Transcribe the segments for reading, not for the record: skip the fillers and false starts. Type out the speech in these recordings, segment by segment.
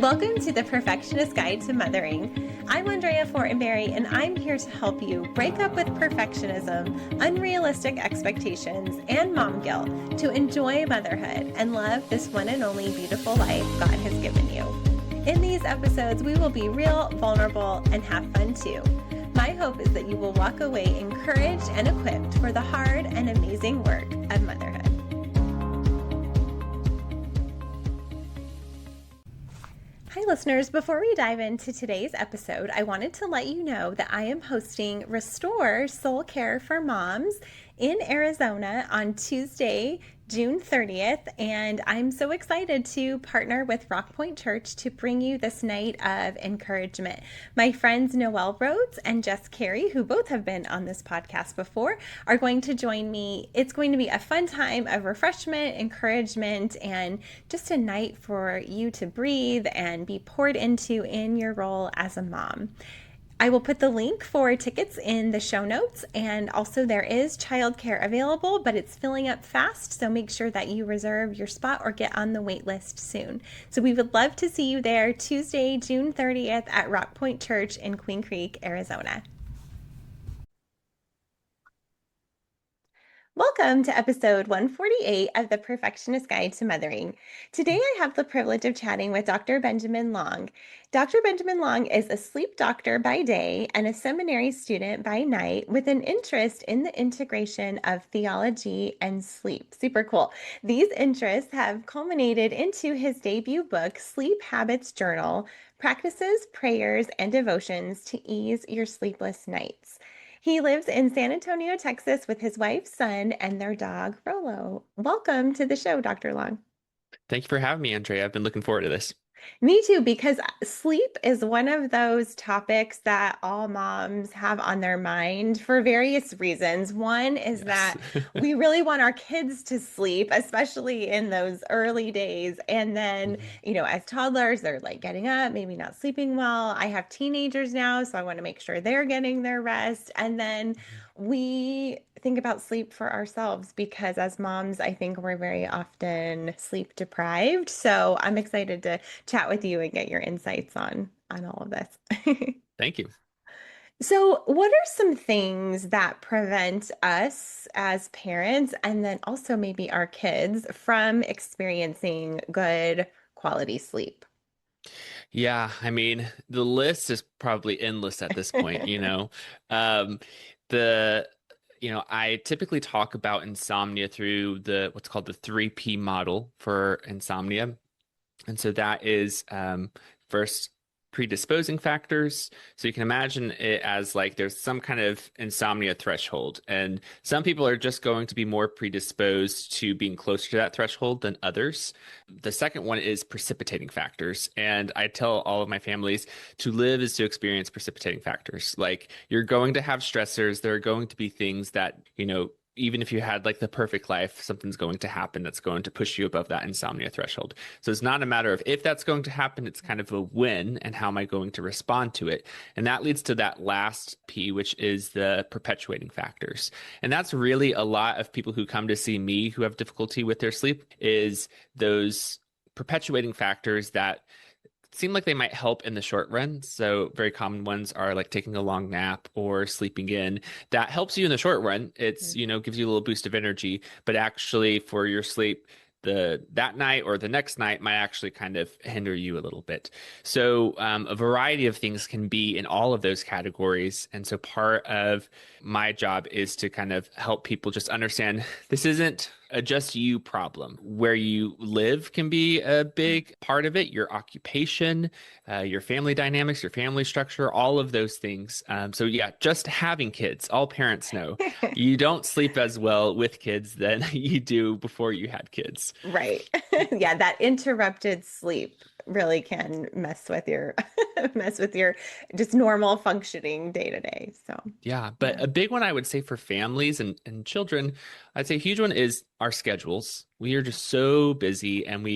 Welcome to the Perfectionist Guide to Mothering. I'm Andrea Fortenberry, and I'm here to help you break up with perfectionism, unrealistic expectations, and mom guilt to enjoy motherhood and love this one and only beautiful life God has given you. In these episodes, we will be real, vulnerable, and have fun too. My hope is that you will walk away encouraged and equipped for the hard and amazing work of motherhood. Hi listeners, before we dive into today's episode, I wanted to let you know that I am hosting Restore Soul Care for Moms in Arizona on Tuesday, June 30th, and I'm so excited to partner with Rock Point Church to bring you this night of encouragement. My friends Noelle Rhodes and Jess Carey, who both have been on this podcast before, are going to join me. It's going to be a fun time of refreshment, encouragement, and just a night for you to breathe and be poured into in your role as a mom. I will put the link for tickets in the show notes, and also there is childcare available, but it's filling up fast, so make sure that you reserve your spot or get on the wait list soon. So we would love to see you there Tuesday, June 30th at Rock Point Church in Queen Creek, Arizona. Welcome to episode 148 of the Perfectionist Guide to Mothering. Today I have the privilege of chatting with Dr. Benjamin Long. Dr. Benjamin Long is a sleep doctor by day and a seminary student by night with an interest in the integration of theology and sleep. Super cool. These interests have culminated into his debut book, Sleep Habits Journal, Practices, Prayers, and Devotions to Ease Your Sleepless Nights. He lives in San Antonio, Texas with his wife, son, and their dog, Rolo. Welcome to the show, Dr. Long. Thank you for having me, Andrea. I've been looking forward to this. Me too, because sleep is one of those topics that all moms have on their mind for various reasons. One is Yes. that we really want our kids to sleep, especially in those early days. And then, Mhm. as toddlers, they're like getting up, maybe not sleeping well. I have teenagers now, so I want to make sure they're getting their rest. And then we think about sleep for ourselves because as moms, I think we're very often sleep deprived. So I'm excited to chat with you and get your insights on all of this. Thank you. So, what are some things that prevent us as parents and then also maybe our kids from experiencing good quality sleep? Yeah, I mean, the list is probably endless at this point, you know. Um, the I typically talk about insomnia through the what's called the 3P model for insomnia. And so that is first predisposing factors. So you can imagine it as like there's some kind of insomnia threshold. And some people are just going to be more predisposed to being closer to that threshold than others. The second one is precipitating factors. And I tell all of my families to live is to experience precipitating factors. Like you're going to have stressors. There are going to be things that, even if you had like the perfect life, something's going to happen that's going to push you above that insomnia threshold. So it's not a matter of if that's going to happen, it's kind of a when and how am I going to respond to it. And that leads to that last P, which is the perpetuating factors. And that's really a lot of people who come to see me who have difficulty with their sleep is those perpetuating factors that seem like they might help in the short run. So very common ones are like taking a long nap or sleeping in. That helps you in the short run. It's, gives you a little boost of energy, but actually for your sleep, that night or the next night might actually kind of hinder you a little bit. So a variety of things can be in all of those categories. And so part of my job is to kind of help people just understand this isn't a just you problem. Where you live can be a big part of it, your occupation, your family dynamics, your family structure, all of those things. So yeah, just having kids, all parents know you don't sleep as well with kids than you do before you had kids. Right. Yeah, that interrupted sleep really can mess with your just normal functioning day to day. So, Yeah, but yeah. a big one I would say for families and children, I'd say a huge one is our schedules. We are just so busy and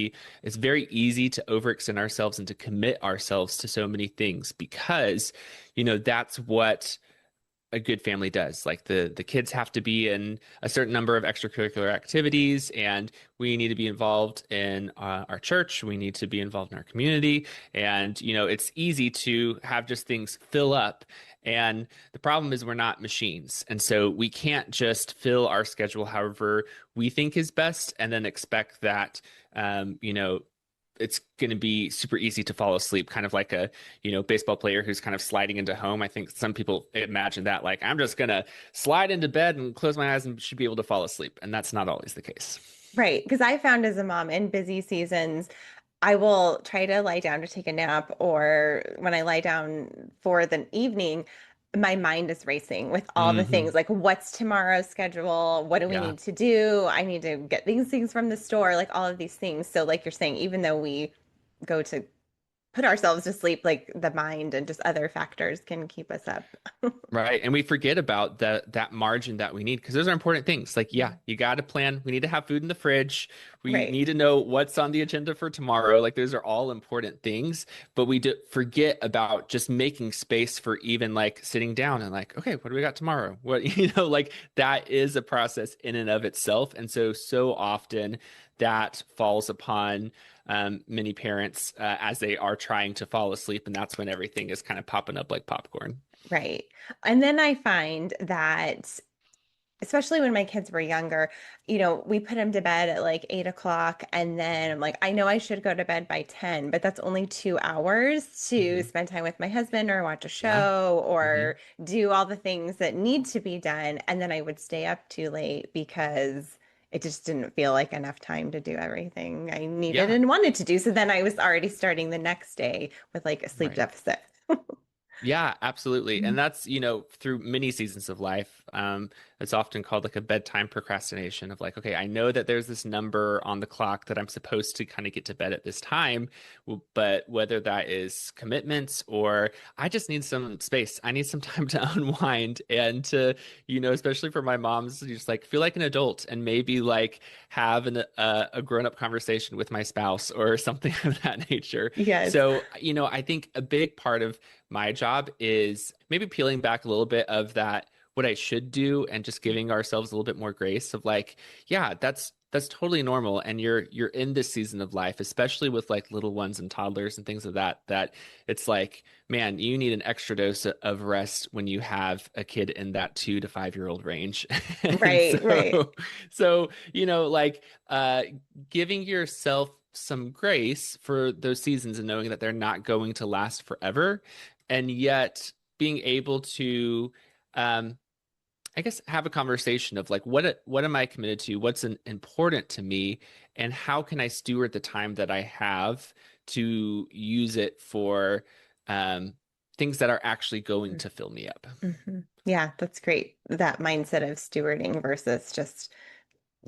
it's very easy to overextend ourselves and to commit ourselves to so many things because, that's what a good family does. Like the kids have to be in a certain number of extracurricular activities, and we need to be involved in our church. We need to be involved in our community, and it's easy to have just things fill up. And the problem is we're not machines, and so we can't just fill our schedule however we think is best, and then expect that it's going to be super easy to fall asleep, kind of like a, baseball player who's kind of sliding into home. I think some people imagine that like, I'm just going to slide into bed and close my eyes and should be able to fall asleep. And that's not always the case. Right. Because I found as a mom in busy seasons, I will try to lie down to take a nap, or when I lie down for the evening, my mind is racing with all the things Hmm. like, what's tomorrow's schedule? What do we Yeah. need to do? I need to get these things from the store, like all of these things. So, like you're saying, even though we go to put ourselves to sleep, like the mind and just other factors can keep us up. Right. And we forget about that margin that we need because those are important things. Like, yeah, Mhm. you got to plan. We need to have food in the fridge. We Right. need to know what's on the agenda for tomorrow. Like, those are all important things, but we do forget about just making space for even like sitting down and like, okay, what do we got tomorrow? What, like that is a process in and of itself. And so often that falls upon many parents as they are trying to fall asleep. And that's when everything is kind of popping up like popcorn. Right. And then I find that especially when my kids were younger, we put them to bed at like 8 o'clock. And then I'm like, I know I should go to bed by 10, but that's only 2 hours to Hmm. spend time with my husband or watch a Yeah. show Hmm. or do all the things that need to be done. And then I would stay up too late because it just didn't feel like enough time to do everything I needed Yeah. and wanted to do. So then I was already starting the next day with like a sleep Right. deficit. Yeah, absolutely. And that's, through many seasons of life. It's often called like a bedtime procrastination of like, okay, I know that there's this number on the clock that I'm supposed to kind of get to bed at this time, but whether that is commitments or I just need some space, I need some time to unwind and to, especially for my moms, just like feel like an adult and maybe like have a grown-up conversation with my spouse or something of that nature. Yes. So, I think a big part of my job is maybe peeling back a little bit of that what I should do and just giving ourselves a little bit more grace of like, yeah, that's totally normal. And you're in this season of life, especially with like little ones and toddlers and things of that it's like, man, you need an extra dose of rest when you have a kid in that 2 to 5 year old range. And Right, right. so, like giving yourself some grace for those seasons and knowing that they're not going to last forever and yet being able to um I guess have a conversation of like what am I committed to, what's important to me, and how can I steward the time that I have to use it for um things that are actually going to fill me up. Hmm. Yeah, that's great. That mindset of stewarding versus just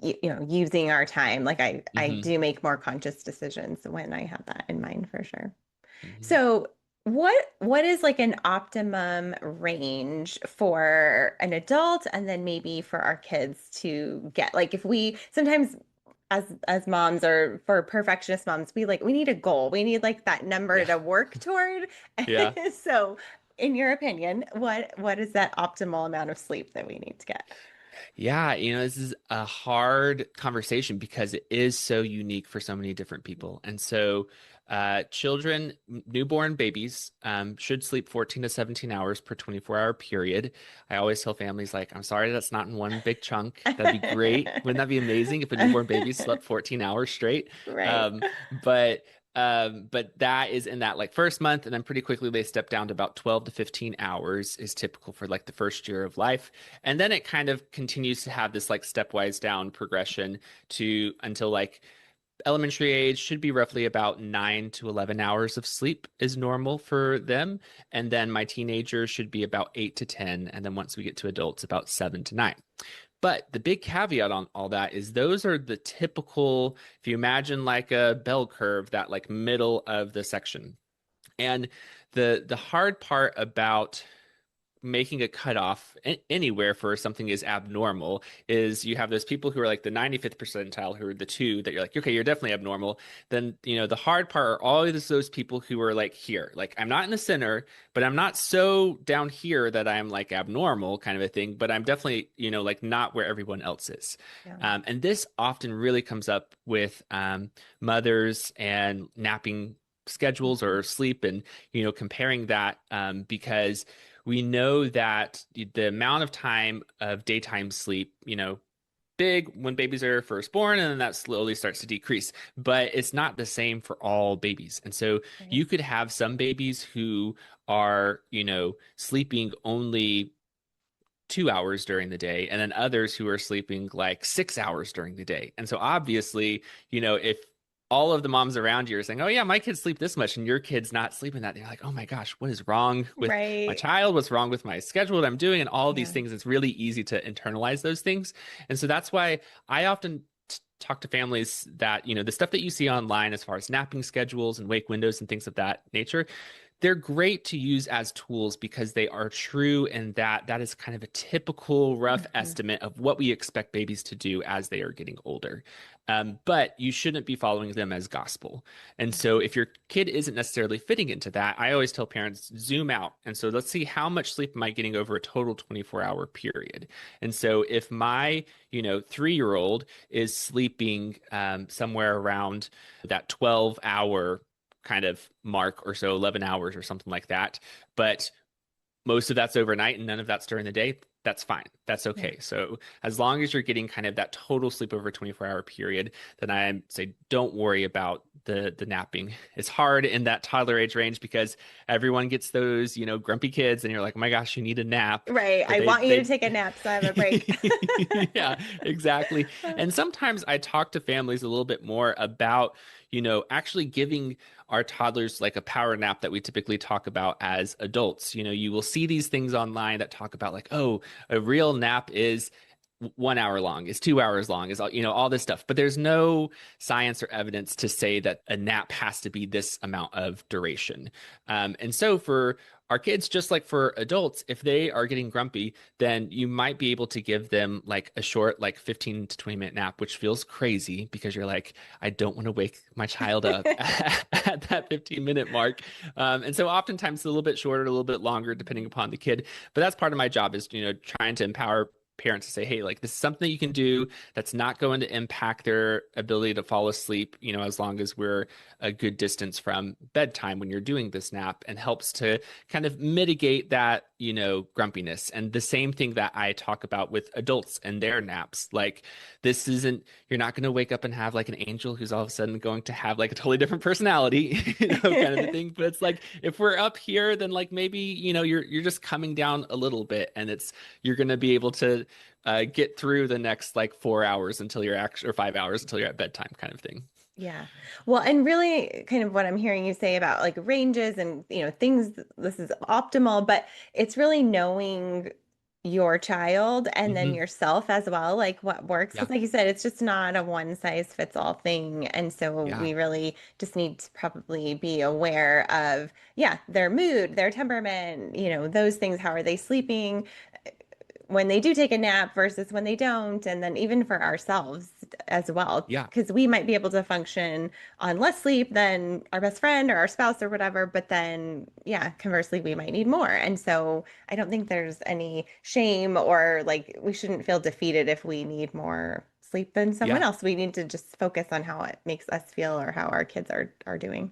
using our time. Like I Hmm. do make more conscious decisions when I have that in mind for sure. Hmm. So what is like an optimum range for an adult and then maybe for our kids to get like if we sometimes as moms or for perfectionist moms we need a goal, we need like that number Yeah. to work toward. Yeah. So in your opinion, what is that optimal amount of sleep that we need to get? Yeah, this is a hard conversation because it is so unique for so many different people. And so, children, newborn babies, should sleep 14 to 17 hours per 24-hour period. I always tell families, like, I'm sorry that's not in one big chunk. That'd be great. Wouldn't that be amazing if a newborn baby slept 14 hours straight? Right. Um, but but that is in that like first month, and then pretty quickly they step down to about 12 to 15 hours is typical for like the first year of life. And then it kind of continues to have this like stepwise down progression to until like elementary age should be roughly about 9 to 11 hours of sleep is normal for them. And then my teenagers should be about 8 to 10. And then once we get to adults, about 7 to 9. But the big caveat on all that is those are the typical, if you imagine like a bell curve, that like middle of the section. And the hard part about making a cutoff anywhere for something is abnormal is you have those people who are like the 95th percentile, who are the two that you're like, okay, you're definitely abnormal. Then, the hard part are always those people who are like here, like I'm not in the center, but I'm not so down here that I'm like abnormal kind of a thing, but I'm definitely, like not where everyone else is. Yeah. And this often really comes up with mothers and napping schedules Mhm. or sleep, and comparing that, because we know that the amount of time of daytime sleep, big when babies are first born, and then that slowly starts to decrease, but it's not the same for all babies. And so Right. you could have some babies who are sleeping only 2 hours during the day, and then others who are sleeping like 6 hours during the day. And so obviously, if all of the moms around you are saying, "Oh yeah, my kids sleep this much," and your kid's not sleeping that, they're like, "Oh my gosh, what is wrong with my Right. child? What's wrong with my schedule, what I'm doing?" And all of these Yeah. things, it's really easy to internalize those things. And so that's why I often talk to families that, the stuff that you see online as far as napping schedules and wake windows and things of that nature, they're great to use as tools because they are true, and that is kind of a typical rough Hmm. estimate of what we expect babies to do as they are getting older. But you shouldn't be following them as gospel. And Yeah. so if your kid isn't necessarily fitting into that, I always tell parents, zoom out. And so let's see how much sleep am I getting over a total 24-hour period. And so if my, 3-year-old is sleeping somewhere around that 12-hour kind of mark or so, 11 hours or something like that. But most of that's overnight and none of that's during the day. That's fine. That's Yeah. okay. So as long as you're getting kind of that total sleep over a 24-hour period, then I say don't worry about the napping. It's hard in that toddler age range because everyone gets those, grumpy kids, and you're like, oh my gosh, you need a nap. Right. But I want you to take a nap so I have a break. yeah, exactly. And sometimes I talk to families a little bit more about, actually giving our toddlers like a power nap that we typically talk about as adults. You will see these things online that talk about like, oh, a real nap is 1 hour long, is 2 hours long, is all this stuff. But there's no science or evidence to say that a nap has to be this amount of duration. And so for our kids, just like for adults, if they are getting grumpy, then you might be able to give them like a short, like 15 to 20-minute nap, which feels crazy because you're like, I don't want to wake my child up at that 15-minute mark. And so oftentimes it's a little bit shorter, a little bit longer, depending upon the kid. But that's part of my job is, trying to empower parents to say, hey, like this is something you can do that's not going to impact their ability to fall asleep, as long as we're a good distance from bedtime when you're doing this nap, and helps to kind of mitigate that, grumpiness. And the same thing that I talk about with adults and their naps. Like this isn't, you're not going to wake up and have like an angel who's all of a sudden going to have like a totally different personality, kind of a thing. But it's like if we're up here, then like maybe, you're just coming down a little bit, and you're going to be able to get through the next like 4 hours until you're actually, or 5 hours until you're at bedtime, kind of thing. Yeah. Well, and really kind of what I'm hearing you say about like ranges and, things, this is optimal, but it's really knowing your child and then Hmm. yourself as well, like what works. Yeah. Because, like you said, it's just not a one size fits all thing. And so Yeah. we really just need to probably be aware of, yeah, their mood, their temperament, those things. How are they sleeping when they do take a nap versus when they don't, and then even for ourselves as well, Yeah. because we might be able to function on less sleep than our best friend or our spouse or whatever, but then yeah, conversely we might need more. And so I don't think there's any shame, or like we shouldn't feel defeated if we need more sleep than someone Yeah. else. We need to just focus on how it makes us feel or how our kids are doing.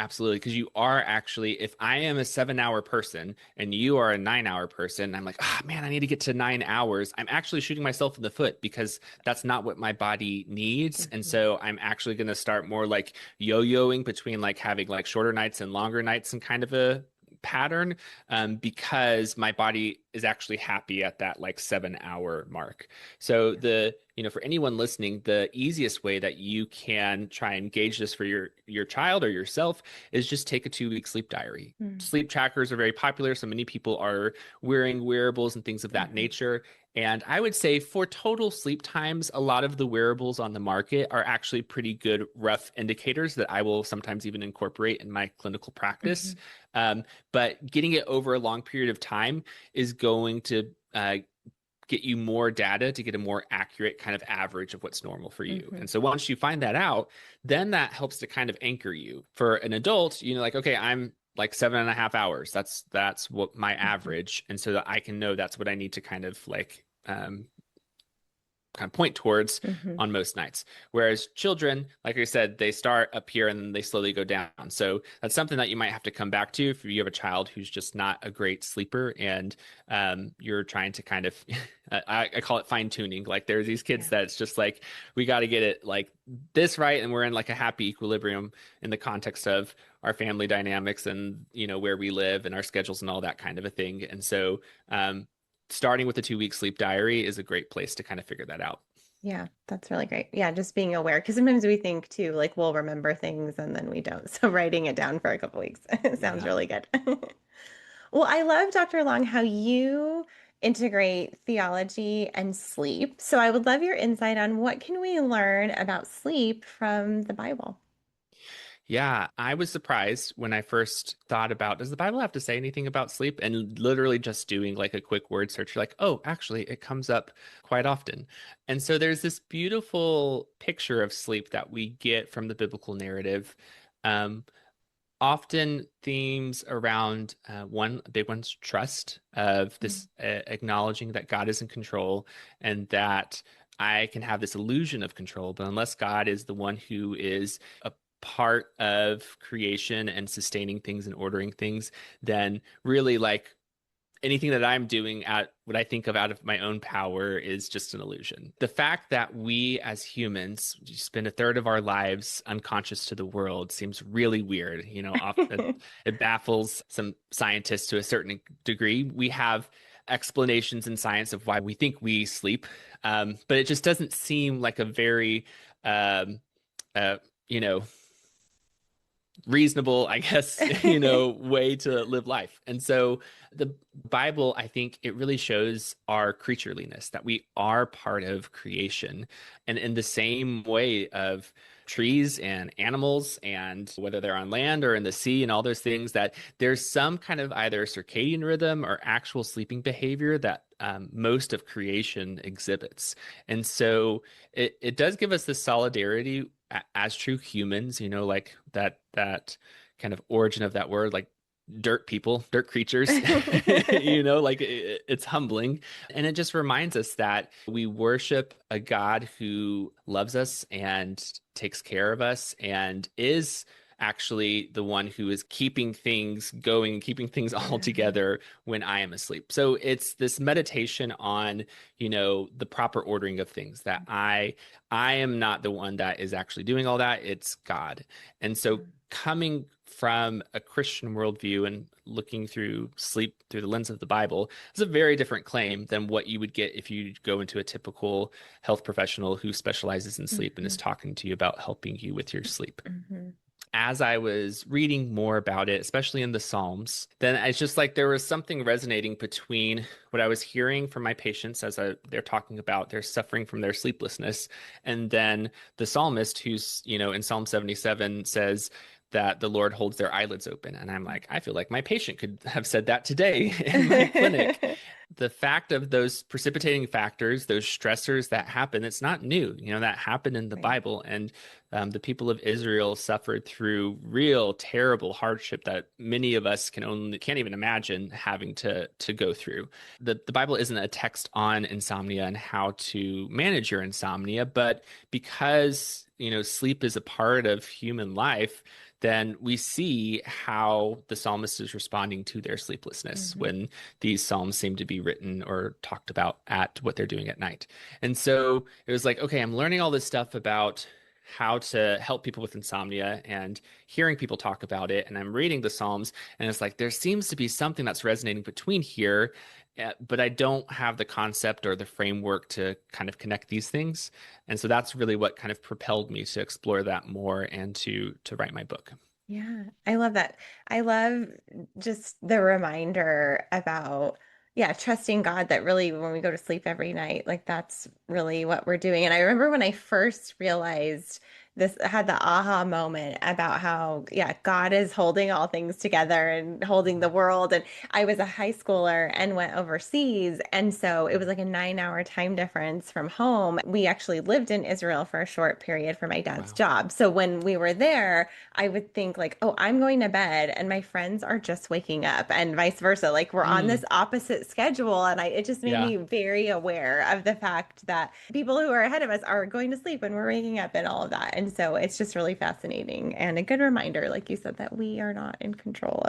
Absolutely. Because you are actually, if I am a 7-hour person and you are a 9-hour person, I'm like, ah, man, I need to get to 9 hours. I'm actually shooting myself in the foot because that's not what my body needs. And Mhm. so I'm actually going to start more like yo-yoing between like having like shorter nights and longer nights and kind of a pattern, because my body is actually happy at that like 7-hour mark. So for anyone listening, the easiest way that you can try and gauge this for your child or yourself is just take a 2-week sleep diary. Mm. Sleep trackers are very popular, so many people are wearing wearables and things of that Mhm. nature. And I would say for total sleep times, a lot of the wearables on the market are actually pretty good rough indicators that I will sometimes even incorporate in my clinical practice. Mhm. Um, but getting it over a long period of time is going to get you more data to get a more accurate kind of average of what's normal for you. Mhm. And so once you find that out, then that helps to kind of anchor you. For an adult, like, okay, I'm like 7.5 hours. That's what my Mhm. average. And so that I can know that's what I need to kind of like kind of point towards Mhm. on most nights. Whereas children, like I said, they start up here and then they slowly go down. So that's something that you might have to come back to if you have a child who's just not a great sleeper and you're trying to kind of, I call it fine tuning. Like there's these kids Yeah. that it's just like, we got to get it like this right. And we're in like a happy equilibrium in the context of our family dynamics and, where we live and our schedules and all that kind of a thing. And so, starting with a 2 week sleep diary is a great place to kind of figure that out. Yeah, that's really great. Yeah, just being aware because sometimes we think too, like we'll remember things and then we don't. So writing it down for a couple weeks sounds Yeah. really good. Well, I love, Dr. Long, how you integrate theology and sleep. So I would love your insight on what can we learn about sleep from the Bible? Yeah, I was surprised when I first thought about, does the Bible have to say anything about sleep? And literally just doing like a quick word search, like, oh, actually, it comes up quite often. And so there's this beautiful picture of sleep that we get from the biblical narrative. Um, Often themes around one big one's trust of Mm. this acknowledging that God is in control and that I can have this illusion of control, but unless God is the one who is a part of creation and sustaining things and ordering things, then really like anything that I'm doing at what I think of out of my own power is just an illusion. The fact that we as humans spend a third of our lives unconscious to the world seems really weird. Often it baffles some scientists to a certain degree. We have explanations in science of why we think we sleep, but it just doesn't seem like a very, um, uh, you know, reasonable, I guess, way to live life. And so the Bible, I think it really shows our creatureliness, that we are part of creation. And in the same way of trees and animals, and whether they're on land or in the sea and all those things, that there's some kind of either circadian rhythm or actual sleeping behavior that most of creation exhibits. And so it does give us this solidarity as true humans, like that kind of origin of that word, like dirt people, dirt creatures, like it's humbling. And it just reminds us that we worship a God who loves us and takes care of us and is actually the one who is keeping things going and keeping things all Yeah. together when I am asleep. So it's this meditation on, the proper ordering of things that I am not the one that is actually doing all that. It's God. And so coming from a Christian worldview and looking through sleep through the lens of the Bible is a very different claim than what you would get if you go into a typical health professional who specializes in sleep and is Mhm. talking to you about helping you with your sleep. Mhm. As I was reading more about it, especially in the Psalms, then it's just like there was something resonating between what I was hearing from my patients as they're talking about their suffering from their sleeplessness, and then the psalmist who's, in Psalm 77 says that the Lord holds their eyelids open. And I'm like, I feel like my patient could have said that today in my clinic. The fact of those precipitating factors, those stressors that happen, it's not new. That happened in the Right. Bible. And the people of Israel suffered through real terrible hardship that many of us can't even imagine having to go through. The Bible isn't a text on insomnia and how to manage your insomnia, but because sleep is a part of human life, then we see how the psalmist is responding to their sleeplessness Mhm. when these psalms seem to be written or talked about at what they're doing at night. And so it was like, okay, I'm learning all this stuff about how to help people with insomnia and hearing people talk about it. And I'm reading the Psalms, and it's like there seems to be something that's resonating between here, but I don't have the concept or the framework to kind of connect these things. And so that's really what kind of propelled me to explore that more and to write my book. Yeah, I love that. I love just the reminder about, yeah, trusting God that really when we go to sleep every night, like that's really what we're doing. And I remember when I first realized this, I had the aha moment about how, yeah, God is holding all things together and holding the world. And I was a high schooler and went overseas. And so it was like a 9 hour time difference from home. We actually lived in Israel for a short period for my dad's Wow. job. So when we were there, I would think like, oh, I'm going to bed and my friends are just waking up and vice versa. Like we're on this Mm, opposite schedule. And it just made yeah. me very aware of the fact that people who are ahead of us are going to sleep when we're waking up and all of that. And so it's just really fascinating and a good reminder, like you said, that we are not in control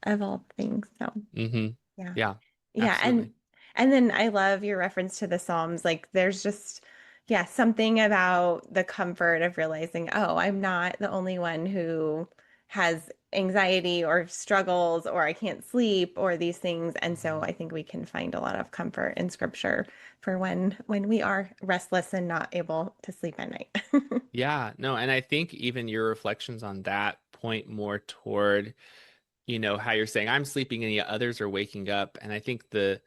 of all things. So Hmm. yeah. Yeah, Yeah, absolutely. and then I love your reference to the Psalms. Like there's just yeah, something about the comfort of realizing, oh, I'm not the only one who has anxiety or struggles or I can't sleep or these things. And so Mhm. I think we can find a lot of comfort in scripture for when we are restless and not able to sleep at night. Yeah, no, and I think even your reflections on that point more toward, how you're saying I'm sleeping and yet others are waking up. And I think the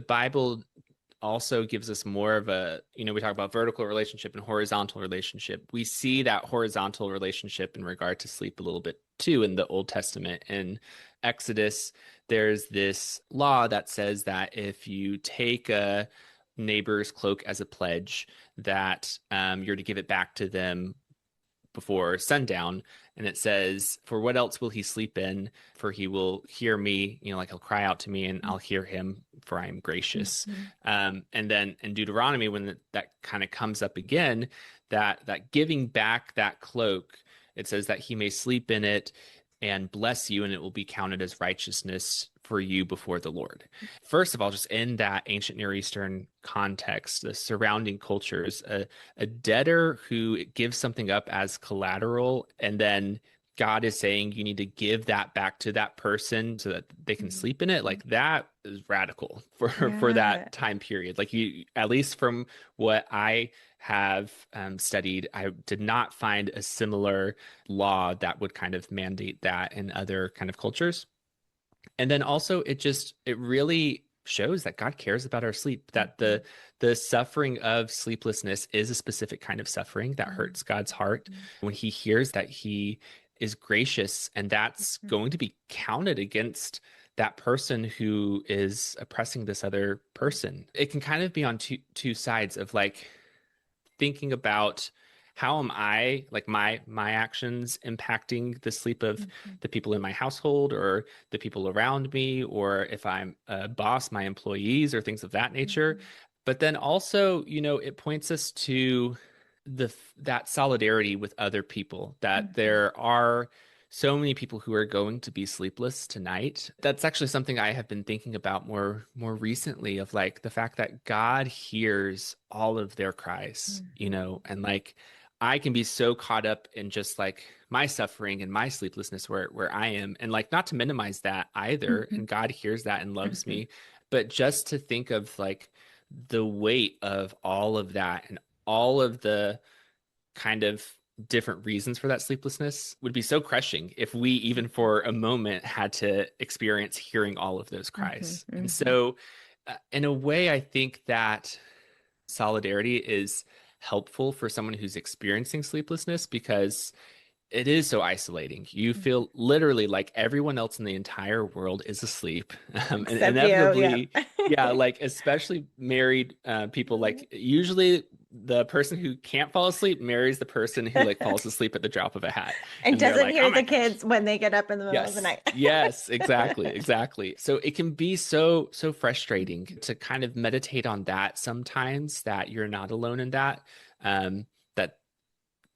Bible also gives us more of a, we talk about vertical relationship and horizontal relationship. We see that horizontal relationship in regard to sleep a little bit too in the Old Testament. In Exodus, there's this law that says that if you take a neighbor's cloak as a pledge, that you're to give it back to them before sundown. And it says, "For what else will he sleep in? For he will hear me, like he'll cry out to me, and I'll hear him, for I am gracious." Mhm. And then in Deuteronomy, when that kind of comes up again, that giving back that cloak, it says that he may sleep in it and bless you, and it will be counted as righteousness for you before the Lord. First of all, just in that ancient Near Eastern context, the surrounding cultures, a debtor who gives something up as collateral and then God is saying you need to give that back to that person so that they can sleep in it, like that is radical for Yeah. that time period. Like you, at least from what I have studied, I did not find a similar law that would kind of mandate that in other kind of cultures. And then also it really shows that God cares about our sleep, that Mhm. the suffering of sleeplessness is a specific kind of suffering that hurts God's heart Mhm. when he hears that he is gracious, and that's Mhm. going to be counted against that person who is oppressing this other person. It can kind of be on two sides of like thinking about how am I, like my actions impacting the sleep of Mhm. the people in my household or the people around me, or if I'm a boss, my employees or things of that nature. Mhm. But then also, it points us to that solidarity with other people, that Mhm. there are so many people who are going to be sleepless tonight. That's actually something I have been thinking about more recently, of like the fact that God hears all of their cries, Mhm. and like I can be so caught up in just like my suffering and my sleeplessness where I am, and like not to minimize that either, Mhm. and God hears that and loves Mhm. me, but just to think of like the weight of all of that and all of the kind of different reasons for that sleeplessness would be so crushing if we even for a moment had to experience hearing all of those Mhm. cries. And Mhm. so, in a way, I think that solidarity is helpful for someone who's experiencing sleeplessness because it is so isolating. You Mhm. feel literally like everyone else in the entire world is asleep. And Except you, yep. inevitably, yeah, like especially married people, like usually the person who can't fall asleep marries the person who like falls asleep at the drop of a hat. And And they're doesn't like, oh hear my the gosh. kids when they get up in the middle of the Yes. night. Yes, exactly, exactly. So it can be so frustrating to kind of meditate on that sometimes, that you're not alone in that. That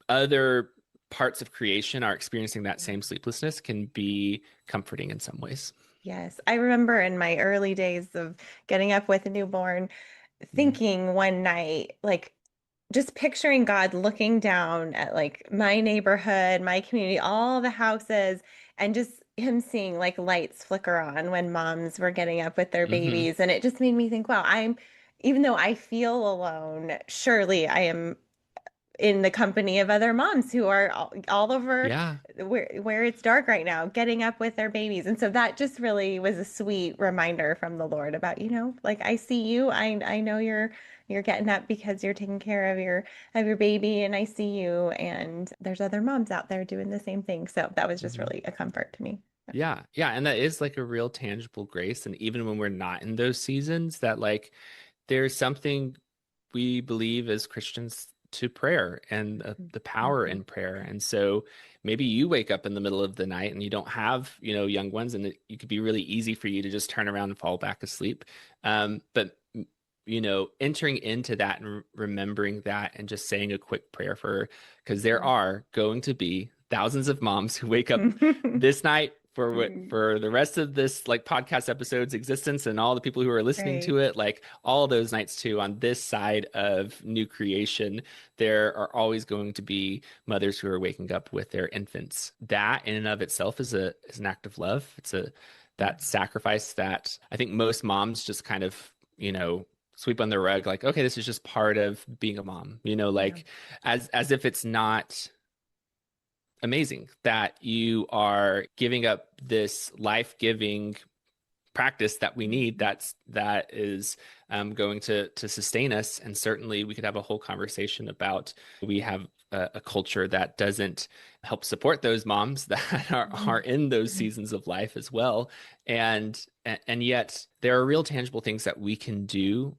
other parts of creation are experiencing that Yeah. same sleeplessness can be comforting in some ways. Yes, I remember in my early days of getting up with a newborn, Mm. thinking one night, like just picturing God looking down at like my neighborhood, my community, all the houses, and just him seeing like lights flicker on when moms were getting up with their Hmm. babies. And it just made me think, wow, even though I feel alone, surely I am in the company of other moms who are all over Yeah. where it's dark right now, getting up with their babies. And so that just really was a sweet reminder from the Lord about, like I see you. I know you're getting up because you're taking care of your baby, and I see you, and there's other moms out there doing the same thing. So that was just Mhm. really a comfort to me. Yeah. Yeah. And that is like a real tangible grace. And even when we're not in those seasons, that like there's something we believe as Christians to prayer and the power Mm-hmm. in prayer. And so maybe you wake up in the middle of the night and you don't have, young ones, and it could be really easy for you to just turn around and fall back asleep. But entering into that and remembering that and just saying a quick prayer for her, because there are going to be thousands of moms who wake up this night for the rest of this like podcast episode's existence, and all the people who are listening Right. to it, like all those nights too, on this side of new creation, there are always going to be mothers who are waking up with their infants. That in and of itself is an act of love. It's a that sacrifice that I think most moms just kind of, sweep on the rug, like, okay, this is just part of being a mom, Yeah. like as if it's not amazing that you are giving up this life-giving practice that we need, Mhm. that is going to sustain us. And certainly we could have a whole conversation about, we have a culture that doesn't help support those moms that are in those Mhm. seasons of life as well. And yet there are real tangible things that we can do,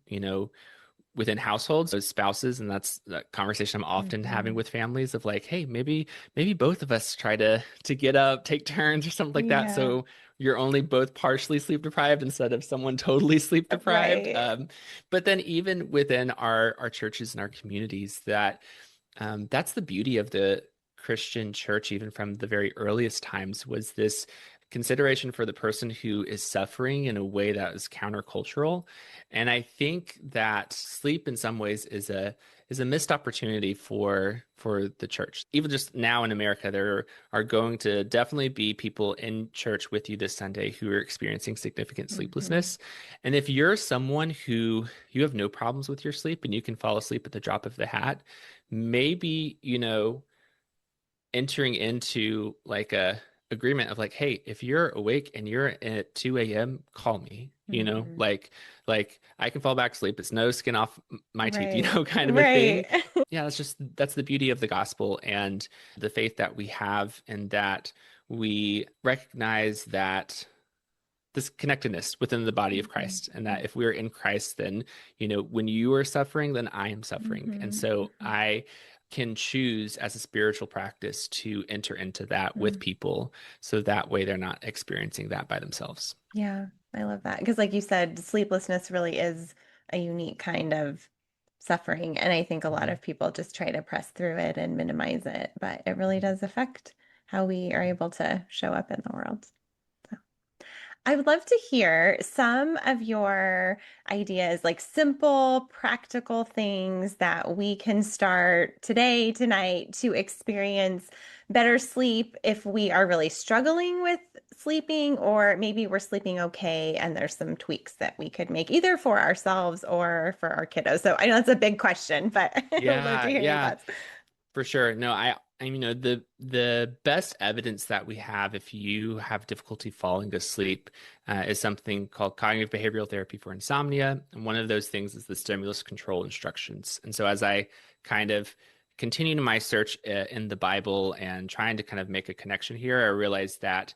within households, those spouses. And that's the conversation I'm often having Mhm. with families of like, hey, maybe both of us try to get up, take turns or something like that. Yeah. So you're only both partially sleep deprived instead of someone totally sleep deprived. Right. But then even within our churches and our communities, that's the beauty of the Christian church, even from the very earliest times, was this consideration for the person who is suffering in a way that is countercultural. And I think that sleep in some ways is a missed opportunity for the church. Even just now in America, there are going to definitely be people in church with you this Sunday who are experiencing significant Mhm. sleeplessness. And if you're someone who you have no problems with your sleep and you can fall asleep at the drop of the hat, maybe, entering into like a agreement of like, hey, if you're awake and you're at 2 a.m., call me, Mhm. like I can fall back asleep. It's no skin off my teeth, Right. kind of a thing. Right. Yeah, that's the beauty of the gospel and the faith that we have, and that we recognize that this connectedness within the body of Mhm. Christ, and that if we're in Christ, then when you are suffering, then I am suffering. And Mhm. so Mhm. I can choose as a spiritual practice to enter into that with Mhm. people, so that way they're not experiencing that by themselves. Yeah, I love that. Because, like you said, sleeplessness really is a unique kind of suffering. And I think a lot Mhm. of people just try to press through it and minimize it, but it really does affect how we are able to show up in the world. So. I would love to hear some of your ideas, like simple, practical things that we can start today, tonight, to experience better sleep if we are really struggling with sleeping, or maybe we're sleeping okay and there's some tweaks that we could make either for ourselves or for our kiddos. So I know that's a big question, but I would love to Yeah, hear your yeah. thoughts. For sure. No, the best evidence that we have if you have difficulty falling asleep is something called cognitive behavioral therapy for insomnia. And one of those things is the stimulus control instructions. And so as I kind of continue my search in the Bible and trying to kind of make a connection here, I realized that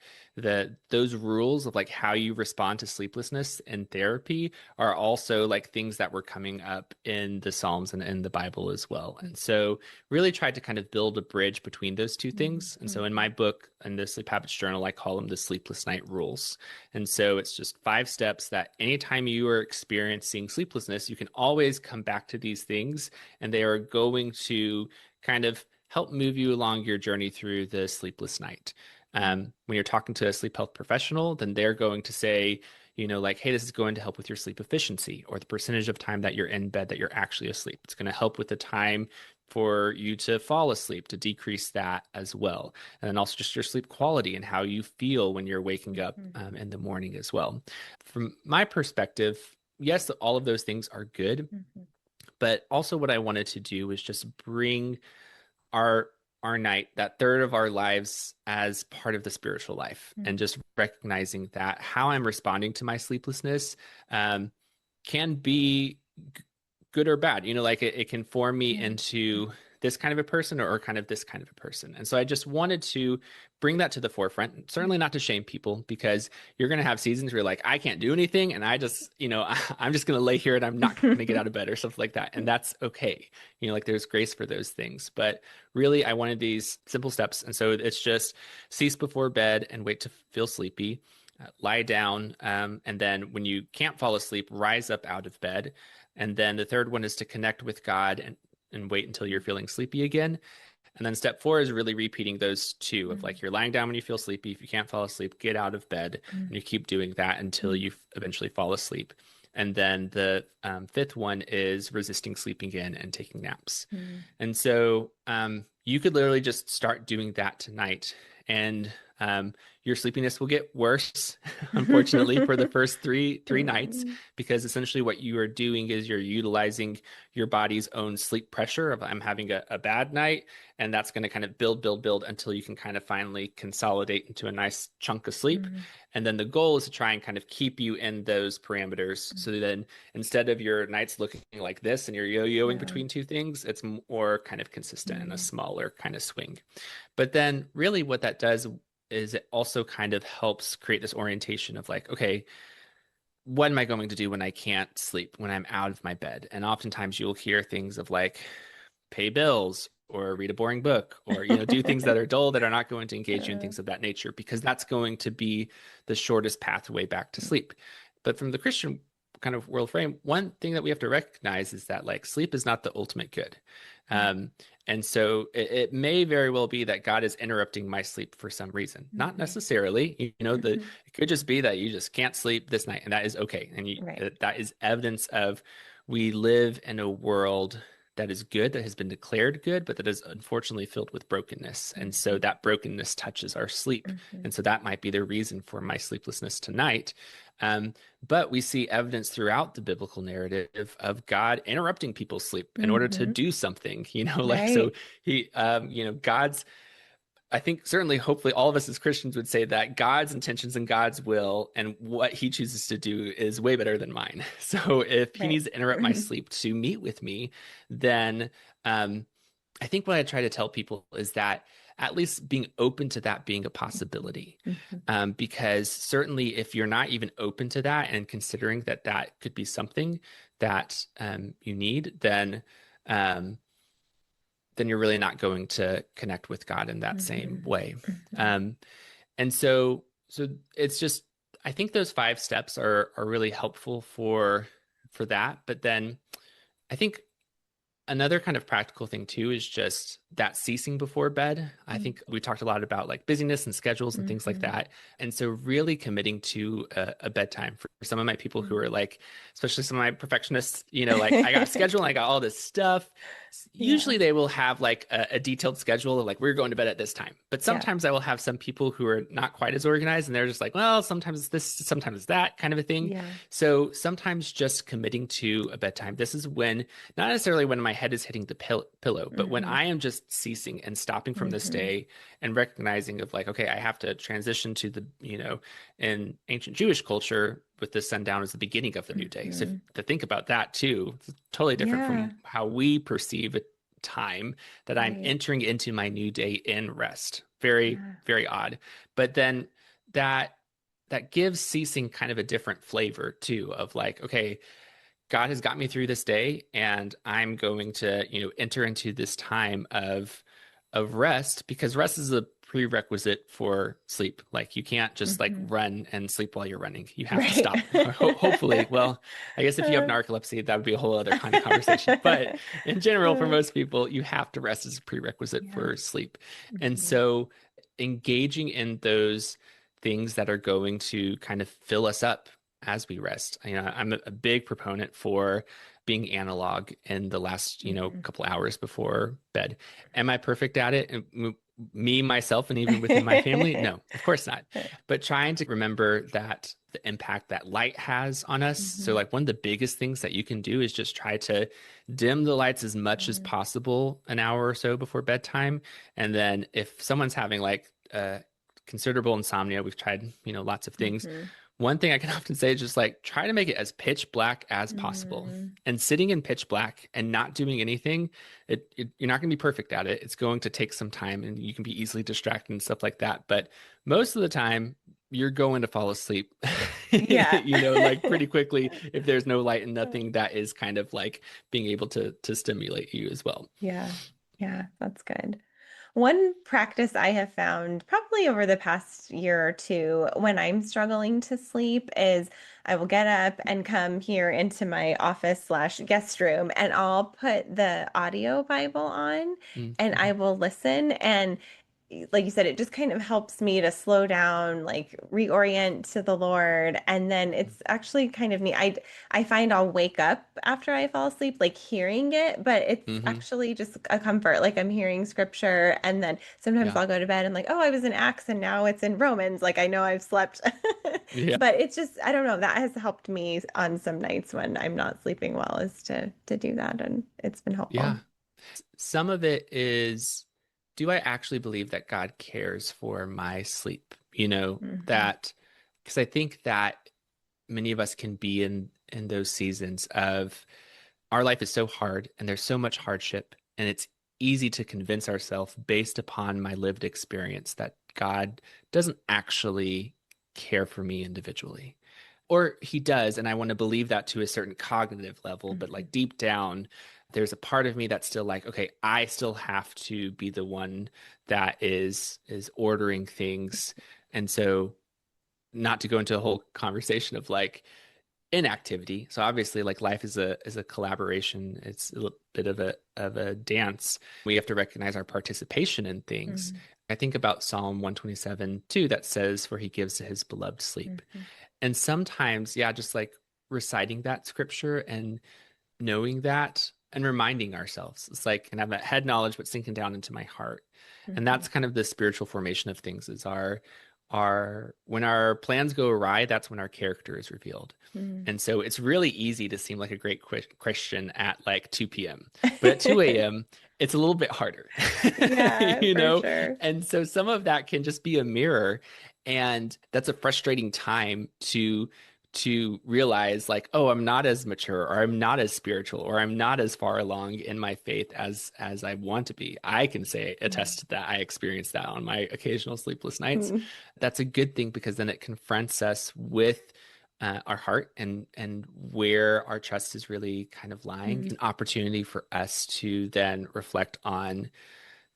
those rules of like how you respond to sleeplessness in therapy are also like things that were coming up in the Psalms and in the Bible as well. And so really tried to kind of build a bridge between those two things. And so in my Mhm. book, in the Sleep Habits Journal, I call them the sleepless night rules. And so it's just 5 steps that anytime you are experiencing sleeplessness, you can always come back to these things, and they are going to kind of help move you along your journey through the sleepless night. When you're talking to a sleep health professional, then they're going to say, like, hey, this is going to help with your sleep efficiency or the percentage of time that you're in bed that you're actually asleep. It's going to help with the time for you to fall asleep, to decrease that as well. And then also just your sleep quality and how you feel when you're waking up Mhm. in the morning as well. From my perspective, yes, all of those things are good, Mhm. But also what I wanted to do was just bring our our night, that third of our lives, as part of the spiritual life, and just recognizing that how I'm responding to my sleeplessness um, can be good or bad. Like it can form me Yeah. into this kind of a person, or kind of this kind of a person. And so I just wanted to bring that to the forefront, certainly not to shame people, because you're going to have seasons where you're like, I can't do anything. And I just, I'm just going to lay here and I'm not going to get out of bed or something like that. And that's okay. Like there's grace for those things. But really, I wanted these simple steps. And so it's just cease before bed and wait to feel sleepy. Lie down, and then when you can't fall asleep, rise up out of bed. And then the third one is to connect with God and wait until you're feeling sleepy again. And then step four is really repeating those two of like, you're lying down when you feel sleepy. If you can't fall asleep, get out of bed, and you keep doing that until you eventually fall asleep. And then the fifth one is resisting sleeping in and taking naps. And so you could literally just start doing that tonight. And your sleepiness will get worse, unfortunately, for the first three nights, because essentially what you are doing is you're utilizing your body's own sleep pressure of I'm having a bad night, and that's going to kind of build until you can kind of finally consolidate into a nice chunk of sleep. And then the goal is to try and kind of keep you in those parameters. So then instead of your nights looking like this and you're yo-yoing Yeah. between two things, it's more kind of consistent and a smaller kind of swing. But then really what that does is it also kind of helps create this orientation of like, okay, what am I going to do when I can't sleep, when I'm out of my bed? And oftentimes you'll hear things of like, pay bills or read a boring book, or do things that are dull, that are not going to engage you in things of that nature, because that's going to be the shortest pathway back to sleep. But from the Christian kind of world frame, one thing that we have to recognize is that like sleep is not the ultimate good. um, and so it may very well be that God is interrupting my sleep for some reason. Not necessarily, it could just be that you just can't sleep this night, and that is okay. And Right. that is evidence of, we live in a world that is good, that has been declared good, but that is unfortunately filled with brokenness. And so that brokenness touches our sleep. And so that might be the reason for my sleeplessness tonight. But we see evidence throughout the biblical narrative of God interrupting people's sleep in order to do something, like, so Right. God's, I think certainly, hopefully, all of us as Christians would say that God's intentions and God's will and what he chooses to do is way better than mine. So if he Right. needs to interrupt my sleep to meet with me, then I think what I try to tell people is that at least being open to that being a possibility. Because certainly if you're not even open to that and considering that that could be something that you need, then you're really not going to connect with God in that same way. Um, and so it's just, I think those five steps are really helpful for that. But then I think another kind of practical thing too is just that ceasing before bed. I think we talked a lot about like busyness and schedules and things like that. And so really committing to a bedtime for some of my people who are like, especially some of my perfectionists, like I got a schedule and I got all this stuff. Yeah. Usually they will have like a detailed schedule of like, we're going to bed at this time. But Yeah. sometimes I will have some people who are not quite as organized, and they're just like, well, sometimes it's this, sometimes it's that kind of a thing. Yeah. So sometimes just committing to a bedtime. This is when, not necessarily when my head is hitting the pillow, but when I am just ceasing and stopping from this day and recognizing of like, okay, I have to transition to the, in ancient Jewish culture, with the sundown as the beginning of the new day. So to think about that too, it's totally different Yeah. from how we perceive a time, that I'm Right. entering into my new day in rest. Very, Yeah. very odd. But then that that gives ceasing kind of a different flavor too, of like, okay, God has got me through this day, and I'm going to, enter into this time of rest, because rest is a prerequisite for sleep. Like you can't just like run and sleep while you're running. You have to Right. stop. Hopefully, well, I guess if you have narcolepsy, that would be a whole other kind of conversation. But in general, for most people, you have to rest as a prerequisite Yeah. for sleep. And so engaging in those things that are going to kind of fill us up as we rest. I'm a big proponent for being analog in the last, couple hours before bed. Am I perfect at it? And me, myself, and even within my family? No, of course not. But trying to remember that the impact that light has on us. So, Mhm. like, one of the biggest things that you can do is just try to dim the lights as much as Mhm. possible an hour or so before bedtime. And then, if someone's having like considerable insomnia, we've tried, lots of things. Mhm. One thing I can often say is just like try to make it as pitch black as possible. Mhm. And sitting in pitch black and not doing anything, you're not going to be perfect at it. It's going to take some time and you can be easily distracted and stuff like that. But most of the time, you're going to fall asleep, Yeah. like pretty quickly if there's no light and nothing that is kind of like being able to stimulate you as well. Yeah. Yeah, that's good. One practice I have found probably over the past year or two when I'm struggling to sleep is I will get up and come here into my office slash guest room and I'll put the audio Bible on and I Mm-hmm. will listen. And like you said, it just kind of helps me to slow down, like reorient to the Lord. And then it's actually kind of neat. I find I'll wake up after I fall asleep, like hearing it, but it's Mm-hmm. actually just a comfort. Like I'm hearing scripture, and then sometimes Yeah. I'll go to bed and like, oh, I was in Acts and now it's in Romans. Like I know I've slept. Yeah. But it's just, I don't know, that has helped me on some nights when I'm not sleeping well is to do that, and it's been helpful. Yeah. Some of it is, do I actually believe that God cares for my sleep? Hmm. That because I think that many of us can be in those seasons of our life is so hard and there's so much hardship, and it's easy to convince ourselves based upon my lived experience that God doesn't actually care for me individually. Or he does, and I want to believe that to a certain cognitive level, but Hmm. like deep down, there's a part of me that's still like, okay, I still have to be the one that is ordering things. And so not to go into a whole conversation of like inactivity. So obviously like life is a collaboration. It's a little bit of a dance. We have to recognize our participation in things. Hmm. I think about Psalm 127 too, that says, for he gives to his beloved sleep. Hmm. And sometimes, yeah, just like reciting that scripture and knowing that and reminding ourselves. It's like, and have that head knowledge, but sinking down into my heart. And Hmm. that's kind of the spiritual formation of things is our when our plans go awry, that's when our character is revealed. Hmm. And so it's really easy to seem like a great Christian at like 2 p.m. But at 2 a.m., it's a little bit harder, Yeah, you for know? sure. And so some of that can just be a mirror. And that's a frustrating time to realize like, oh, I'm not as mature or I'm not as spiritual or I'm not as far along in my faith as I want to be. I can say attest to that. I experienced that on my occasional sleepless nights. Mm-hmm. That's a good thing because then it confronts us with our heart and where our trust is really kind of lying, an opportunity for us to then reflect on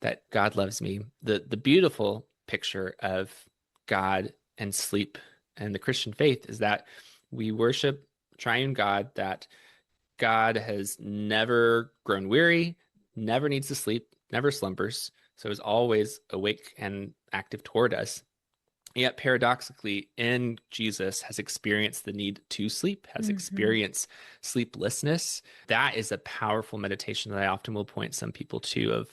that God loves me. The beautiful picture of God and sleep and the Christian faith is that we worship triune God, that God has never grown weary, never needs to sleep, never slumbers, so is always awake and active toward us. Yet paradoxically, in Jesus has experienced the need to sleep, has Hmm. experienced sleeplessness. That is a powerful meditation that I often will point some people to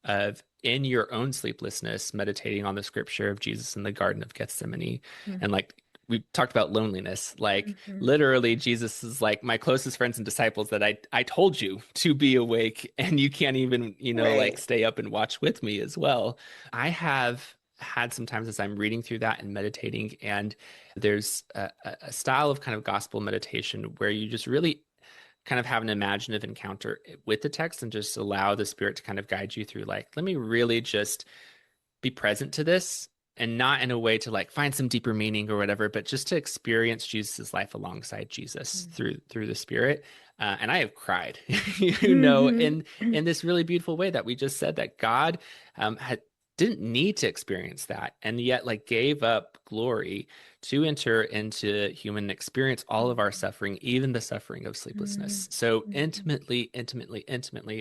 of in your own sleeplessness, meditating on the scripture of Jesus in the Garden of Gethsemane. And like we talked about loneliness, like Hmm. literally Jesus is like my closest friends and disciples that I told you to be awake and you can't even, like Right. stay up and watch with me as well. I have had sometimes as I'm reading through that and meditating, and there's a style of kind of gospel meditation where you just really kind of have an imaginative encounter with the text and just allow the spirit to kind of guide you through like, let me really just be present to this and not in a way to like find some deeper meaning or whatever, but just to experience Jesus's life alongside Jesus through the Spirit. And I have cried, Hmm. in this really beautiful way that we just said that God had didn't need to experience that and yet like gave up glory to enter into human experience all of our suffering, even the suffering of sleeplessness. So intimately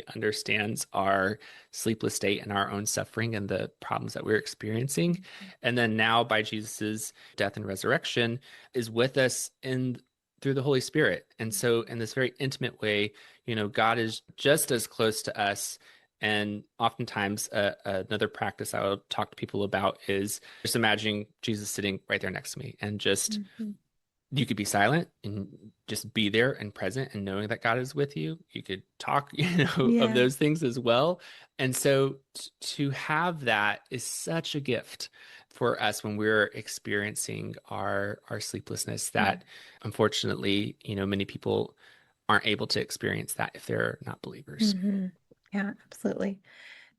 understands our sleepless state and our own suffering and the problems that we're experiencing. And then now by Jesus's death and resurrection is with us in through the Holy Spirit. And so in this very intimate way, God is just as close to us And oftentimes, another practice I will talk to people about is just imagining Jesus sitting right there next to me and just Mhm. you could be silent and just be there and present and knowing that God is with you. You could talk, of Yeah. those things as well. And so to have that is such a gift for us when we're experiencing our sleeplessness Yeah. that unfortunately, many people aren't able to experience that if they're not believers. Hmm. Yeah, absolutely.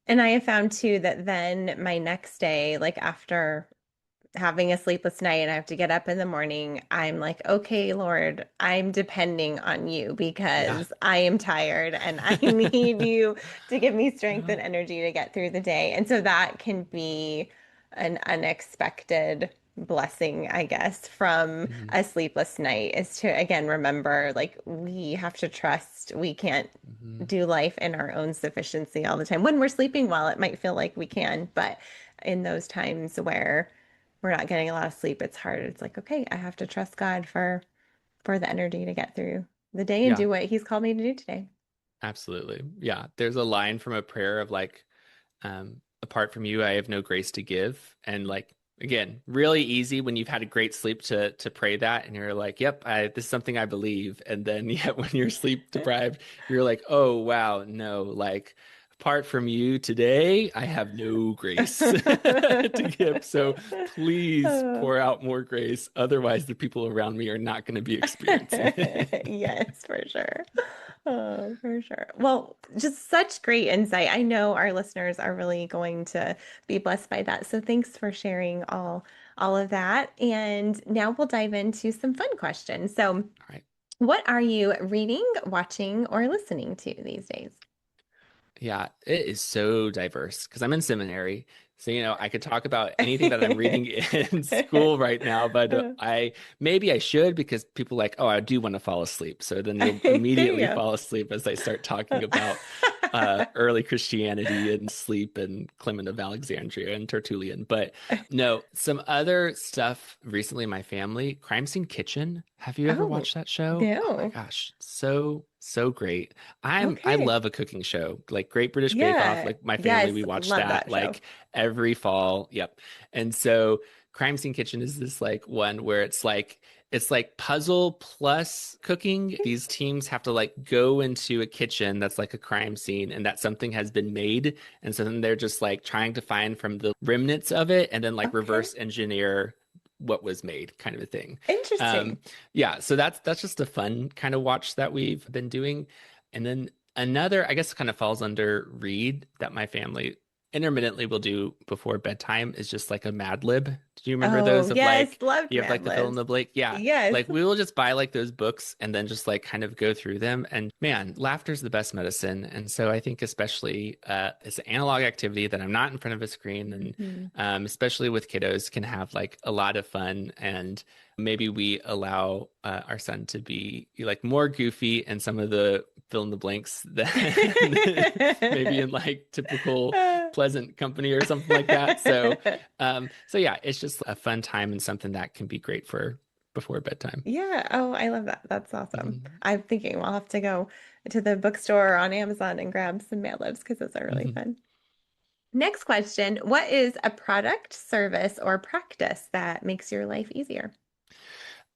And I have found too that then my next day, like after having a sleepless night and I have to get up in the morning, I'm like, okay, Lord, I'm depending on you Yeah. because I am tired and I need you to give me strength Yeah. and energy to get through the day. And so that can be an unexpected blessing, I guess, from Mhm. a sleepless night is to again remember like we have to trust we can't Mhm. do life in our own sufficiency all the time. When we're sleeping well, it might feel like we can, but in those times where we're not getting a lot of sleep, it's hard. It's like, okay, I have to trust God for the energy to get through the day and Yeah, do what He's called me to do today. absolutely. Yeah. There's a line from a prayer of like, apart from you, I have no grace to give. And like, again, really easy when you've had a great sleep to pray that, and you're like, "Yep, this is something I believe." And then, yet when you're sleep deprived, you're like, "Oh wow, no!" Like, apart from you today, I have no grace to give. So please Oh. pour out more grace. Otherwise, the people around me are not going to be experiencing it. Yes, for sure. Oh, for sure. Well, just such great insight. I know our listeners are really going to be blessed by that. So thanks for sharing all of that. And now we'll dive into some fun questions. So, All right. what are you reading, watching, or listening to these days? Yeah, it is so diverse because I'm in seminary. So, I could talk about anything that I'm reading in school right now, but maybe I should because people like, oh, I do want to fall asleep. So then you'll There immediately you fall asleep as I start talking go. about early Christianity and sleep and Clement of Alexandria and Tertullian. But no, some other stuff recently in my family, Crime Scene Kitchen. Have you ever Oh, watched that show? Oh my no. gosh, so great. I Okay. love a cooking show, like Great British Bake Off. Yeah. Like my family, Yes. we watch Love that that show. like every fall. Yep. And so Crime Scene Kitchen is this like one where it's like puzzle plus cooking. These teams have to like go into a kitchen that's like a crime scene and that something has been made. And so then they're just like trying to find from the remnants of it and then like Okay. reverse engineer what was made kind of a thing. Um, Interesting. yeah, so that's just a fun kind of watch that we've been doing. And then another, I guess, kind of falls under read that my family intermittently will do before bedtime is just like a Mad Lib. Do you remember Oh, those of yes. like Loved you have like Mad the fill in Libs. the blank? Yeah. Yes. Like we will just buy like those books and then just like kind of go through them. And man, laughter's the best medicine. And so I think especially it's an analog activity that I'm not in front of a screen and Mhm. especially with kiddos can have like a lot of fun and maybe we allow our son to be like more goofy in some of the fill in the blanks than maybe in like typical pleasant company or something like that. So yeah, it's just a fun time and something that can be great for before bedtime. Yeah. Oh, I love that. That's awesome. Mhm. I'm thinking we'll have to go to the bookstore or on Amazon and grab some Mad Libs because those are really Mhm. fun. Next question. What is a product, service, or practice that makes your life easier?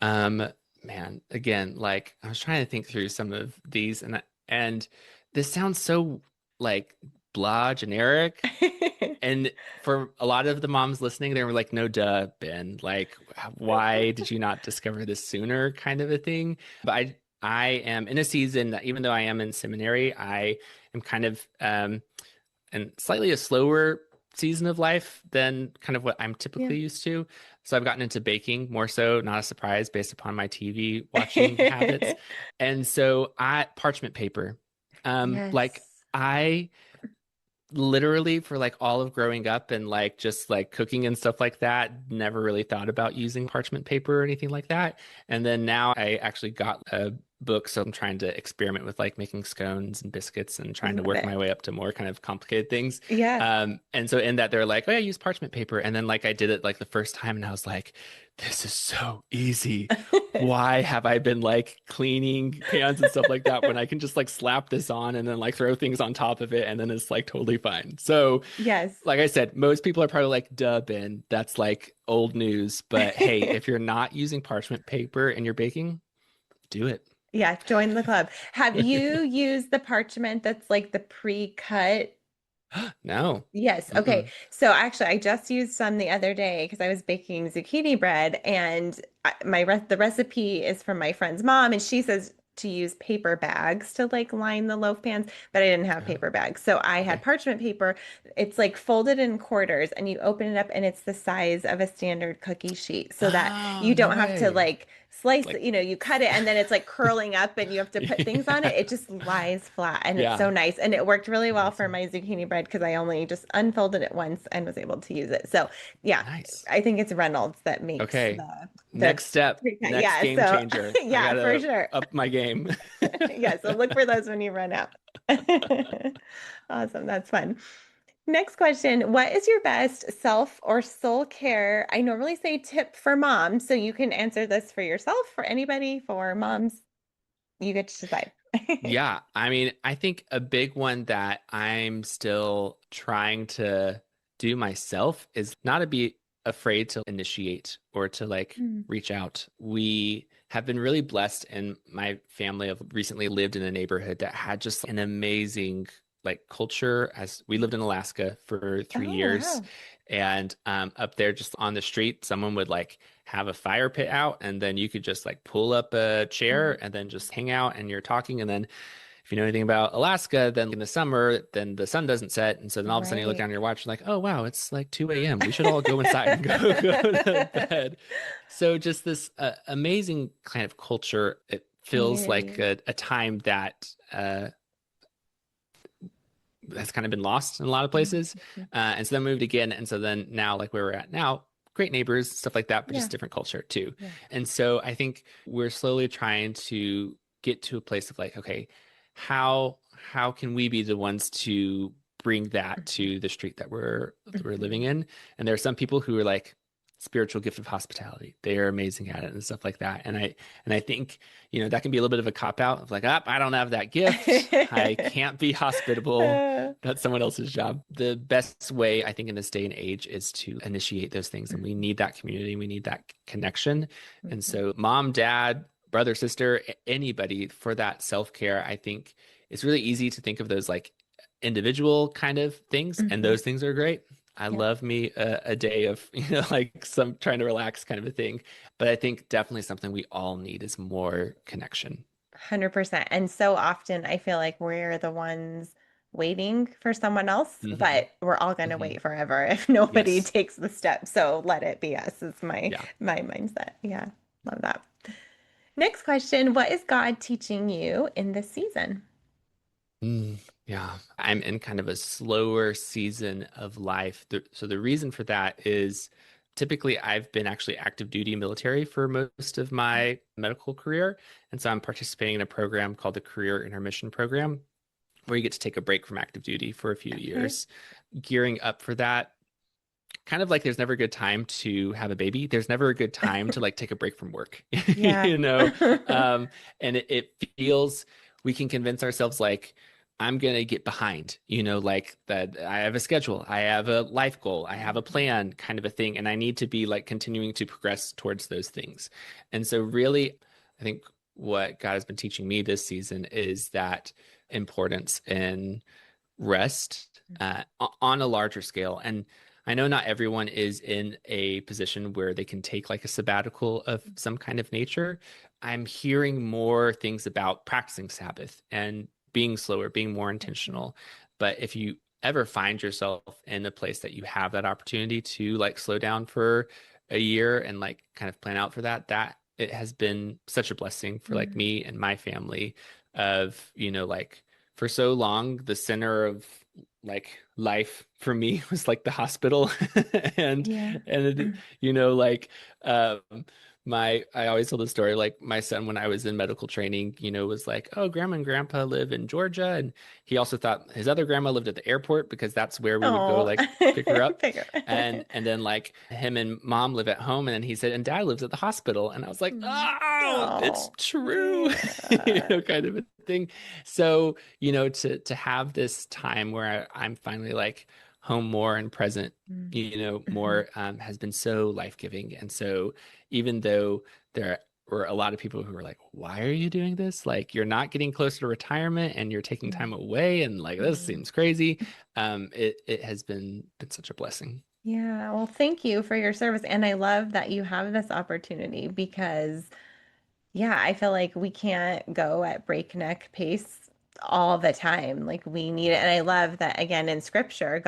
Um, Man, again, like I was trying to think through some of these and this sounds so like blah generic. And for a lot of the moms listening, they were like, no, duh, Ben, like, why did you not discover this sooner? Kind of a thing. But I am in a season that even though I am in seminary, I am kind of and slightly a slower season of life than kind of what I'm Yeah. typically used to. So I've gotten into baking more so, not a surprise based upon my TV watching habits. And so I parchment paper. Like Yes. I literally for like all of growing up and like just like cooking and stuff like that, never really thought about using parchment paper or anything like that. And then now I actually got a book, so I'm trying to experiment with like making scones and biscuits and trying to Love work it. my way up to more kind of complicated things. Yeah. And so in that they're like, oh yeah, use parchment paper. And then like I did it like the first time and I was like, this is so easy. Why have I been like cleaning pans and stuff like that when I can just like slap this on and then like throw things on top of it and then it's like totally fine. So Yes. like I said, most people are probably like, duh, Ben, that's like old news. But hey, if you're not using parchment paper and you're baking, do it. Yeah, join the club. Have you used the parchment that's like the pre-cut? No. Yes. Okay. Mm-mm. So actually, I just used some the other day because I was baking zucchini bread, and the recipe is from my friend's mom, and she says to use paper bags to like line the loaf pans, but I didn't have Oh, paper bags, so I had okay. parchment paper. It's like folded in quarters, and you open it up, and it's the size of a standard cookie sheet, so that Oh, you no don't have to way. like slice Like, it. You cut it, and then it's like curling up, and you have to put things on it. yeah. It just lies flat, and it's so Yeah. nice, and it worked really well for Amazing. my zucchini bread because I only just unfolded it once and was able to use it. So yeah, Nice. I think it's Reynolds that makes Okay. the Next step, pre-cut. next Yeah, game so changer. I yeah, for gotta sure. up my game. Yeah, so look for those when you run out. Awesome, that's fun. Next question. What is your best self or soul care? I normally say tip for moms, so you can answer this for yourself, for anybody, for moms. You get to decide. Yeah, I mean, I think a big one that I'm still trying to do myself is not to be afraid to initiate or to like Mm. reach out. We have been really blessed, and my family have recently lived in a neighborhood that had just an amazing like culture. As we lived in Alaska for 3 years, Oh, and up there just on the street, someone would like have a fire pit out, and then you could just like pull up a chair wow. and then just hang out and you're talking. And then if you know anything about Alaska, then in the summer, then the sun doesn't set. And so then all of a sudden you look Right. down your watch, and like, oh wow, it's like 2 a.m. We should all go inside and go to bed. So just this amazing kind of culture. It feels like Community. a time that has kind of been lost in a lot of places. Mhm. And so then moved again. And so then now, like where we're at now, great neighbors, stuff like that, but Yeah. just different culture too. Yeah. And so I think we're slowly trying to get to a place of like, okay, how can we be the ones to bring that Mhm. to the street that we're living Mhm. in? And there are some people who are like spiritual gift of hospitality. They are amazing at it and stuff like that. And I think, that can be a little bit of a cop out of like, I don't have that gift. I can't be hospitable. Uh, That's someone else's job. The best way, I think, in this day and age is to initiate those things. And we mhm. need that community. We need that connection. And Mhm. so, mom, dad, brother, sister, anybody for that self-care, I think it's really easy to think of those like individual kind of things. And Mhm. those things are great. I Yep. love me a day of, like some trying to relax kind of a thing. But I think definitely something we all need is more connection. 100%. And so often I feel like we're the ones waiting for someone else, Hmm. but we're all going to Hmm. wait forever if nobody Yes. takes the step. So let it be us is my Yeah. my mindset. Yeah. Love that. Next question. What is God teaching you in this season? Yeah, I'm in kind of a slower season of life. So the reason for that is typically I've been actually active duty military for most of my medical career. And so I'm participating in a program called the Career Intermission Program, where you get to take a break from active duty for a few Okay. years. Gearing up for that, kind of like there's never a good time to have a baby. There's never a good time to like take a break from work, Yeah. you know? Um, and it feels we can convince ourselves like, I'm gonna get behind, like that I have a schedule, I have a life goal, I have a plan kind of a thing, and I need to be like continuing to progress towards those things. And so really, I think what God has been teaching me this season is that importance in rest on a larger scale. And I know not everyone is in a position where they can take like a sabbatical of some kind of nature. I'm hearing more things about practicing Sabbath and being slower, being more intentional. But if you ever find yourself in a place that you have that opportunity to like slow down for a year and like kind of plan out for that it has been such a blessing for like Mm. me and my family of, like for so long, the center of like life for me was like the hospital and Yeah. and like um I always tell the story like my son when I was in medical training, was like, "Oh, grandma and grandpa live in Georgia." And he also thought his other grandma lived at the airport because that's where we would go Oh, like pick her up. figure. And then like him and mom live at home and then he said and dad lives at the hospital. And I was like, "Oh, it's Oh, true." yeah. Kind of a thing. So, to have this time where I'm finally like home more and present, Mhm. more has been so life-giving. And so even though there were a lot of people who were like, why are you doing this? Like, you're not getting closer to retirement and you're taking time away. And like, this Mhm. seems crazy. It has been such a blessing. Yeah, well, thank you for your service. And I love that you have this opportunity because yeah, I feel like we can't go at breakneck pace all the time. Like we need it. And I love that again in scripture,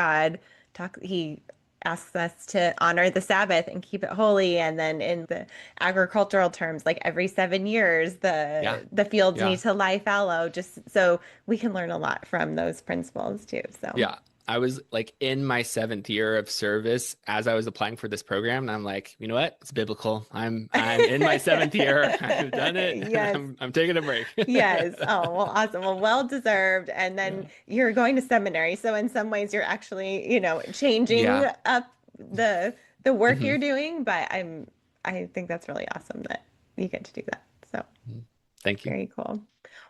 he asks us to honor the Sabbath and keep it holy. And then in the agricultural terms, like every 7 years, Yeah. the fields need Yeah. to lie fallow, just so we can learn a lot from those principles too. So Yeah. I was like in my seventh year of service as I was applying for this program, and I'm like, you know what? It's biblical. I'm in my seventh year. I've done it. yes. I'm taking a break. Yes. Oh, well, awesome. Well deserved. And then Yeah. you're going to seminary. So in some ways you're actually, changing Yeah. up the work Hmm. you're doing, but I think that's really awesome that you get to do that. So Thank you. very cool.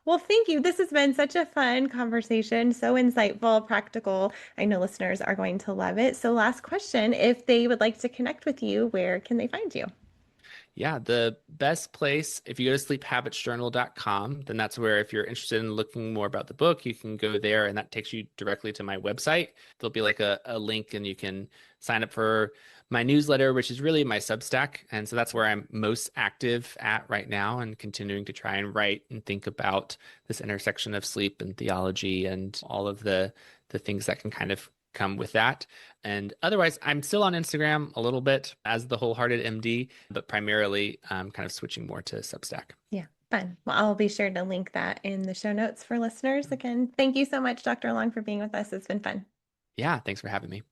Well, thank you. This has been such a fun conversation, so insightful, practical. I know listeners are going to love it. So last question, if they would like to connect with you, where can they find you? Yeah, the best place, if you go to sleephabitsjournal.com, then that's where, if you're interested in looking more about the book, you can go there and that takes you directly to my website. There'll be like a link and you can sign up for my newsletter, which is really my Substack. And so that's where I'm most active at right now and continuing to try and write and think about this intersection of sleep and theology and all of the things that can kind of come with that. And otherwise, I'm still on Instagram a little bit as the Wholehearted MD, but primarily I'm kind of switching more to Substack. Yeah, fun. Well, I'll be sure to link that in the show notes for listeners. Again, thank you so much, Dr. Long, for being with us. It's been fun. Yeah, thanks for having me.